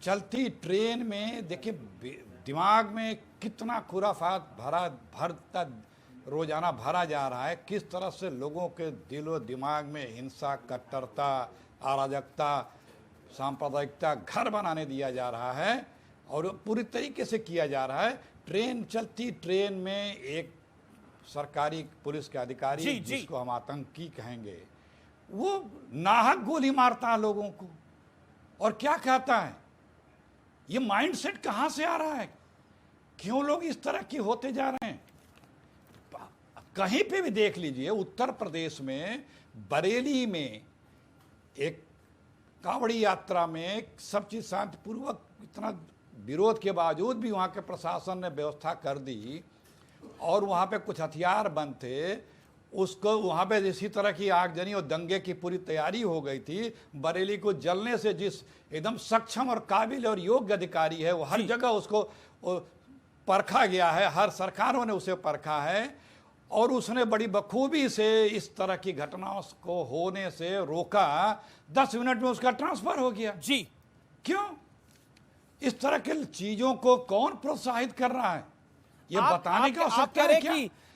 चलती ट्रेन में देखिए दिमाग में कितना खुराफात भरता रोजाना भरा जा रहा है, किस तरह से लोगों के दिलो दिमाग में हिंसा, कट्टरता, अराजकता, सांप्रदायिकता घर बनाने दिया जा रहा है और पूरी तरीके से किया जा रहा है। चलती ट्रेन में एक सरकारी पुलिस के अधिकारी जिसको हम आतंकी कहेंगे, वो नाहक गोली मारता है लोगों को और क्या कहता है। ये माइंडसेट कहां से आ रहा है? क्यों लोग इस तरह के होते जा रहे हैं? कहीं पे भी देख लीजिए, उत्तर प्रदेश में बरेली में एक कांवड़ी यात्रा में सब चीज शांतिपूर्वक, इतना विरोध के बावजूद भी वहां के प्रशासन ने व्यवस्था कर दी और वहां पे कुछ हथियार बंद थे, उसको वहां पे इसी तरह की आगजनी और दंगे की पूरी तैयारी हो गई थी। बरेली को जलने से जिस एकदम सक्षम और काबिल और योग्य अधिकारी है, वो हर जगह उसको परखा गया है, हर सरकारों ने उसे परखा है और उसने बड़ी बखूबी से इस तरह की घटनाओं को होने से रोका। 10 मिनट में उसका ट्रांसफर हो गया। जी क्यों? इस तरह के चीजों को कौन प्रोत्साहित कर रहा है? ये बताने का आवश्यकता है क्या?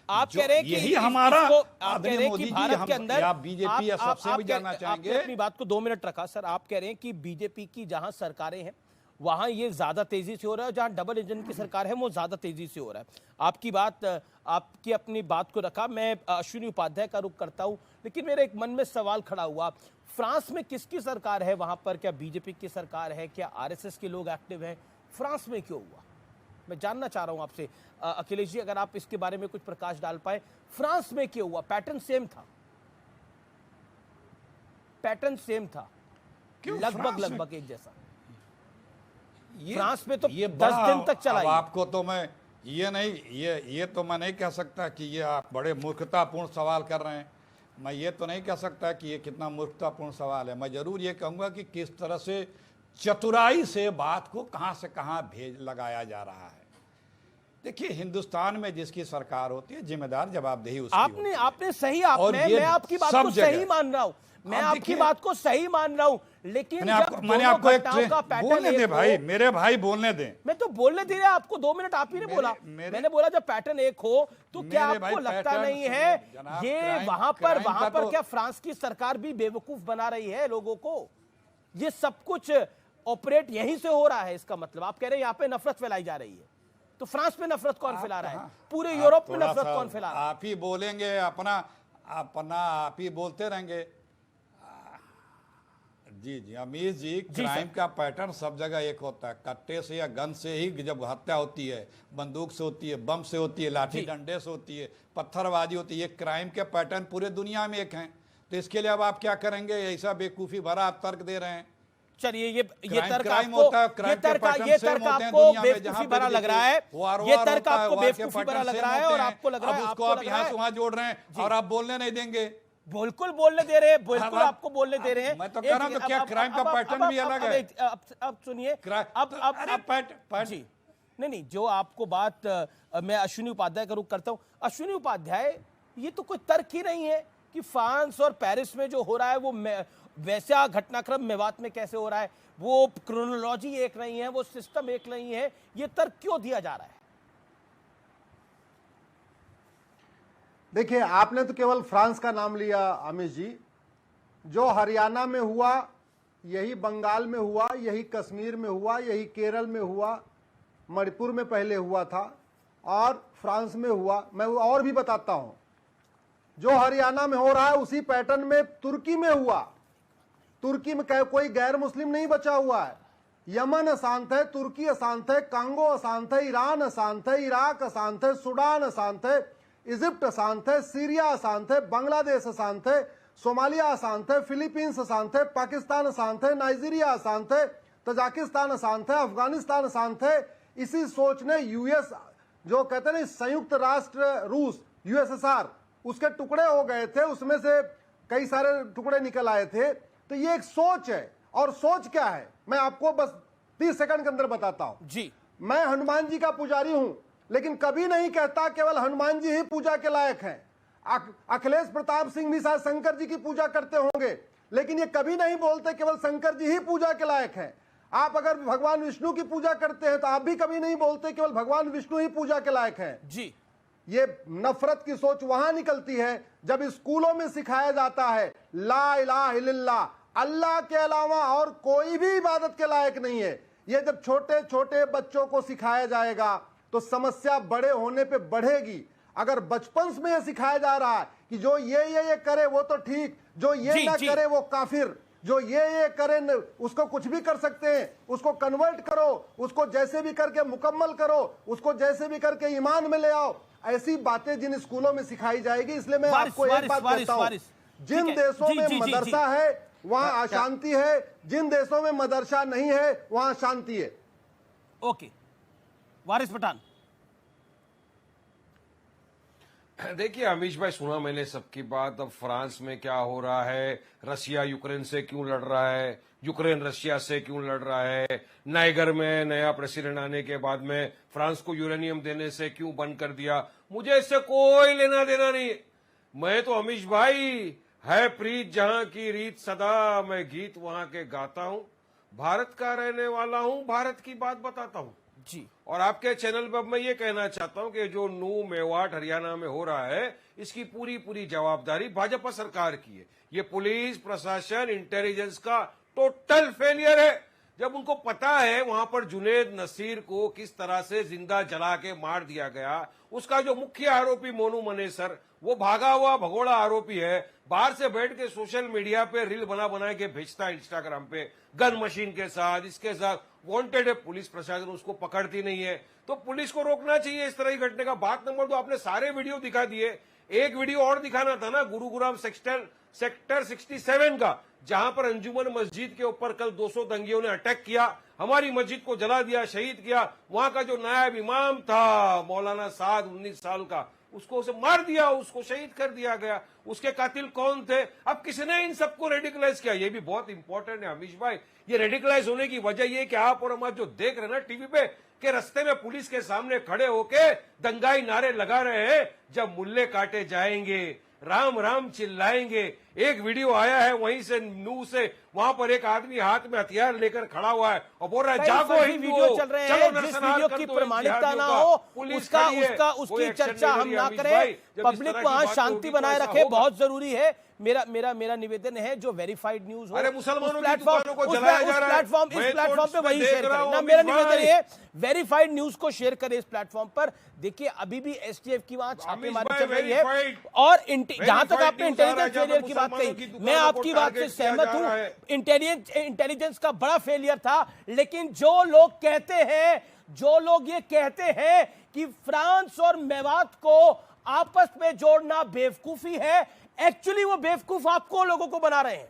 आप कह रहे हैं कि यही हमारा आदरणीय मोदी जी, भारत के अंदर या बीजेपी या सबसे भी जानना चाहेंगे। अपनी बात को 2 मिनट रखा सर। आप कह रहे हैं कि बीजेपी की जहां सरकारें हैं वहां ये ज्यादा तेजी से हो रहा है, जहां डबल इंजन की सरकार है वो ज्यादा तेजी से हो रहा है। आपकी अपनी बात को रखा। मैं अश्विनी उपाध्याय का रुख करता हूं, लेकिन मेरे एक मन में सवाल खड़ा हुआ, फ्रांस में किसकी सरकार है? वहां पर क्या बीजेपी की सरकार है? क्या आरएसएस के लोग एक्टिव हैं? फ्रांस में क्यों हुआ? मैं जानना चाह रहा हूं आपसे अखिलेश जी, अगर आप इसके बारे में कुछ प्रकाश डाल पाए। फ्रांस में क्यों हुआ? पैटर्न सेम था, लगभग एक जैसा। फ्रांस में तो ये 10 दिन तक चला। आपको तो मैं ये तो मैं नहीं कह सकता कि ये आप बड़े मूर्खतापूर्ण सवाल कर रहे हैं। मैं ये तो नहीं कह सकता कि ये कितना मूर्खतापूर्ण सवाल है। मैं जरूर ये कहूंगा कि किस तरह से चतुराई से बात को कहां से कहां लगाया जा रहा है। देखिए, हिंदुस्तान में जिसकी सरकार होती है, जिम्मेदार जवाबदेही उसकी होती है। आपने सही मैं आपकी बात को सही मान रहा हूं, मैं आपकी बात को सही मान रहा हूं, लेकिन मैंने आपको एक बोलने दे भाई, मेरे भाई बोलने दें। मैं तो बोलने दे रहा आपको 2 मिनट आप ही ने बोला। मैंने बोला जब पैटर्न एक हो तो क्या आपको लगता नहीं है ये वहां पर क्या फ्रांस की सरकार भी बेवकूफ बना रही है लोगों को? ये सब कुछ ऑपरेट यहीं से हो रहा है। इसका मतलब आप कह रहे हैं यहाँ पे नफरत फैलाई जा रही है, तो फ्रांस में नफरत कौन फैला रहा है? पूरे यूरोप में नफरत कौन फैला रहा है? आप ही बोलेंगे, अपना आप ही बोलते रहेंगे। जी अमीर जी, क्राइम का पैटर्न सब जगह एक होता है। कट्टे से या गन से ही जब हत्या होती है, बंदूक से होती है, बम से होती है, लाठी डंडे से होती है, पत्थरबाजी होती है। क्राइम के पैटर्न पूरे दुनिया में एक हैं। तो इसके लिए अब आप क्या करेंगे? ऐसा बेवकूफी भरा आप तर्क दे रहे हैं। चलिए ये तर्क आपको बेवकूफी भरा लग रहा है, ये तर्क आपको बेवकूफी भरा लग रहा है और आपको लग रहा है उसको आप यहाँ से वहां जोड़ रहे हैं और आप बोलने नहीं देंगे। बिल्कुल बोलने दे रहे हैं, बिल्कुल आपको बोलने दे रहे हैं। मैं तो कह रहा हूं, तो क्या क्राइम का पैटर्न भी अलग है? अब सुनिए, जी नहीं, जो आपको बात मैं अश्विनी उपाध्याय का रुख करता हूं। अश्विनी उपाध्याय, ये तो कोई तर्क ही नहीं है कि फ्रांस और पेरिस में जो हो रहा है वो वैसा घटनाक्रम मेवात में कैसे हो रहा है, वो क्रोनोलॉजी एक नहीं है, वो सिस्टम एक नहीं है। ये तर्क क्यों दिया जा रहा है? देखिए, आपने तो केवल फ्रांस का नाम लिया अमित जी। जो हरियाणा में हुआ, यही बंगाल में हुआ, यही कश्मीर में हुआ, यही केरल में हुआ, मणिपुर में पहले हुआ था और फ्रांस में हुआ। मैं और भी बताता हूं, जो हरियाणा में हो रहा है उसी पैटर्न में तुर्की में हुआ। तुर्की में कोई गैर मुस्लिम नहीं बचा हुआ है। यमन अशांत है, तुर्की अशांत है, कांगो अशांत है, ईरान अशांत है, इराक अशांत है, सूडान अशांत है, इजिप्ट अशांत है, सीरिया अशांत है, बांग्लादेश अशांत है, सोमालिया अशांत है, फिलीपींस अशांत है, पाकिस्तान अशांत है, नाइजीरिया अशांत है, तजाकिस्तान अशांत है, अफगानिस्तान अशांत है। इसी सोच ने यूएस, जो कहते हैं संयुक्त राष्ट्र रूस, यूएसएसआर, उसके टुकड़े हो गए थे, उसमें से कई सारे टुकड़े निकल आए थे। तो ये एक सोच है। और सोच क्या है मैं आपको बस 30 सेकंड के अंदर बताता हूं जी। मैं हनुमान जी का पुजारी हूं, लेकिन कभी नहीं कहता केवल हनुमान जी ही पूजा के लायक हैं। अखिलेश प्रताप सिंह भी शायद शंकर जी की पूजा करते होंगे, लेकिन ये कभी नहीं बोलते केवल शंकर जी ही पूजा के लायक हैं। आप अगर भगवान विष्णु की पूजा करते हैं तो आप भी कभी नहीं बोलते केवल भगवान विष्णु ही पूजा के लायक हैं। जी, ये नफरत की सोच वहां निकलती है जब स्कूलों में सिखाया जाता है ला इलाहा इल्लल्लाह, अल्लाह के अलावा और कोई भी इबादत के लायक नहीं है। ये जब छोटे छोटे बच्चों को सिखाया जाएगा तो समस्या बड़े होने पे बढ़ेगी। अगर बचपन में ये सिखाया जा रहा है कि जो ये करे वो तो ठीक, जो ये ना करे वो काफिर, जो ये करे उसको कुछ भी कर सकते हैं, उसको कन्वर्ट करो, उसको जैसे भी करके मुकम्मल करो, उसको जैसे भी करके ईमान में ले आओ, ऐसी बातें जिन स्कूलों में सिखाई जाएगी। इसलिए मैं आपको एक बात कहता हूं, जिन देशों में मदरसा है वहां अशांति है, जिन देशों में मदरसा नहीं है वहां शांति है। ओके, वारिस पठान। देखिए अमीश भाई, सुना मैंने सबकी बात। अब फ्रांस में क्या हो रहा है, रशिया यूक्रेन से क्यों लड़ रहा है, यूक्रेन रशिया से क्यों लड़ रहा है, नाइगर में नया प्रेसिडेंट आने के बाद में फ्रांस को यूरेनियम देने से क्यों बंद कर दिया, मुझे इससे कोई लेना देना नहीं है। मैं तो अमीश भाई, है प्रीत जहां की रीत सदा, मैं गीत वहां के गाता हूं, भारत का रहने वाला हूं, भारत की बात बताता हूं जी। और आपके चैनल पर मैं ये कहना चाहता हूं कि जो नू मेवाट हरियाणा में हो रहा है, इसकी पूरी जवाबदारी भाजपा सरकार की है। ये पुलिस प्रशासन इंटेलिजेंस का टोटल फेलियर है। जब उनको पता है वहां पर जुनेद नसीर को किस तरह से जिंदा जला के मार दिया गया, उसका जो मुख्य आरोपी मोनू मनेसर, वो भागा हुआ भगोड़ा आरोपी है, बाहर से बैठ के सोशल मीडिया पे रील बना के भेजता है इंस्टाग्राम पे, गन मशीन के साथ, इसके साथ वांटेड है। पुलिस प्रशासन उसको पकड़ती नहीं है, तो पुलिस को रोकना चाहिए इस तरह की घटने का। बात नंबर 2, आपने सारे वीडियो दिखा दिए, एक वीडियो और दिखाना था ना, गुरुग्राम सेक्टर 67 का, जहां पर अंजुमन मस्जिद के ऊपर कल 200 दंगियों ने अटैक किया, हमारी मस्जिद को जला दिया, शहीद किया। वहां का जो नायब इमाम था मौलाना साद, 19 साल का, उसको उसे मार दिया, उसको शहीद कर दिया गया। उसके कातिल कौन थे? अब किसने इन सबको रेडिकलाइज किया? ये भी बहुत इंपॉर्टेंट है अमीश भाई। ये रेडिकलाइज होने की वजह ये कि आप और हम जो देख रहे हैं ना टीवी पे, कि रास्ते में पुलिस के सामने खड़े होके दंगाई नारे लगा रहे हैं, जब मुल्ले काटे जाएंगे, राम राम चिल्लाएंगे। एक वीडियो आया है वहीं से, नू से, वहां पर एक आदमी हाथ में हथियार लेकर खड़ा हुआ है और बोल रहा है जागो वीडियो चल रहे हैं, जिस वीडियो की प्रमाणिकता ना हो उसकी चर्चा हम ना करें। पब्लिक वहां शांति बनाए रखे, बहुत जरूरी है। मेरा निवेदन है, जो वेरीफाइड न्यूज हो, अरे मुसलमानों की दुकानों को जलाया जा रहा है, इस प्लेटफॉर्म पे वही शेयर करें ना। मेरा निवेदन है वेरीफाइड न्यूज को शेयर करें इस प्लेटफॉर्म पर। देखिए अभी भी एसटीएफ की वहां छापेमारी चल रही है, और जहां तक आपने इंटेलिजेंस फेलियर की बात कही, मैं आपकी बात से सहमत हूं। इंटेलिजेंस का बड़ा फेलियर था, लेकिन जो लोग ये कहते हैं कि फ्रांस और मेवात को आपस में जोड़ना बेवकूफी है, एक्चुअली वो बेवकूफ आपको लोगों को बना रहे हैं।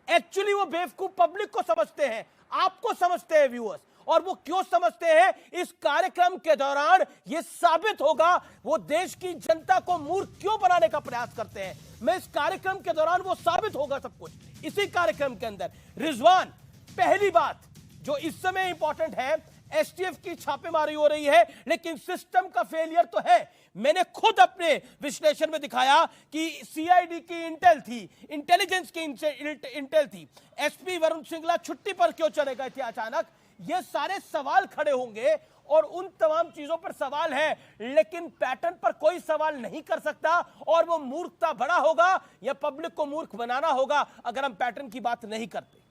एक्चुअली वो बेवकूफ पब्लिक को समझते हैं, आपको समझते हैं व्यूअर्स। और वो क्यों समझते हैं, इस कार्यक्रम के दौरान ये साबित होगा। वो देश की जनता को मूर्ख क्यों बनाने का प्रयास करते हैं, मैं इस कार्यक्रम के दौरान वो साबित होगा सब कुछ इसी कार्यक्रम के अंदर। रिजवान, पहली बात जो इस समय इंपॉर्टेंट है, एसटीएफ की छापेमारी हो रही है, लेकिन सिस्टम का फेलियर तो है। मैंने खुद अपने विश्लेषण में दिखाया कि सीआईडी की इंटेल थी, इंटेलिजेंस की इंटेल थी। एसपी वरुण सिंगला छुट्टी पर क्यों चले गए थे अचानक, ये सारे सवाल खड़े होंगे और उन तमाम चीजों पर सवाल है, लेकिन पैटर्न पर कोई सवाल नहीं कर सकता। और वो मूर्खता बड़ा होगा या पब्लिक को मूर्ख बनाना होगा अगर हम पैटर्न की बात नहीं करते।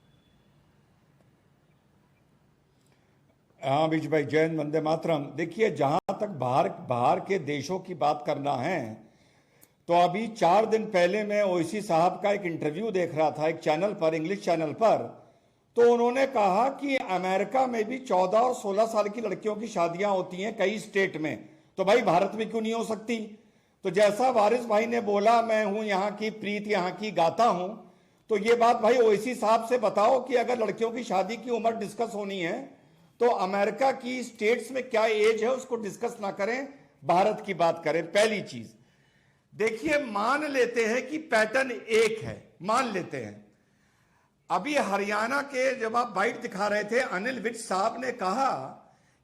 हाँ बीच भाई, जय हिंद, वंदे मातरम। देखिए जहां तक बाहर के देशों की बात करना है, तो अभी 4 दिन पहले मैं ओवैसी साहब का एक इंटरव्यू देख रहा था एक चैनल पर, इंग्लिश चैनल पर। तो उन्होंने कहा कि अमेरिका में भी 14 और 16 साल की लड़कियों की शादियां होती हैं कई स्टेट में, तो भाई भारत में क्यों नहीं हो सकती? तो जैसा वारिस भाई ने बोला, मैं हूं यहाँ की प्रीत, यहाँ की गाता हूं, तो ये बात भाई ओवैसी साहब से बताओ कि अगर लड़कियों की शादी की उम्र डिस्कस होनी है तो अमेरिका की स्टेट्स में क्या एज है उसको डिस्कस ना करें, भारत की बात करें। पहली चीज देखिए, मान लेते हैं कि पैटर्न एक है, मान लेते हैं। अभी हरियाणा के जब आप बाइट दिखा रहे थे, अनिल विज साहब ने कहा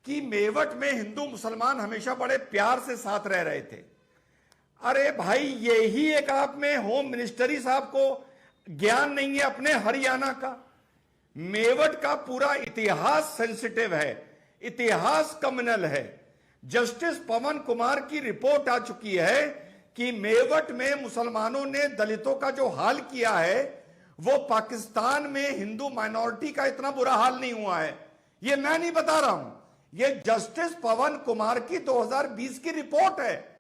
कि मेवट में हिंदू मुसलमान हमेशा बड़े प्यार से साथ रह रहे थे। अरे भाई, यही एक आप में होम मिनिस्ट्री साहब को ज्ञान नहीं है अपने हरियाणा का। मेवट का पूरा इतिहास सेंसिटिव है, इतिहास कम्युनल है। जस्टिस पवन कुमार की रिपोर्ट आ चुकी है कि मेवट में मुसलमानों ने दलितों का जो हाल किया है वो पाकिस्तान में हिंदू माइनॉरिटी का इतना बुरा हाल नहीं हुआ है। ये मैं नहीं बता रहा हूं, ये जस्टिस पवन कुमार की 2020 की रिपोर्ट है।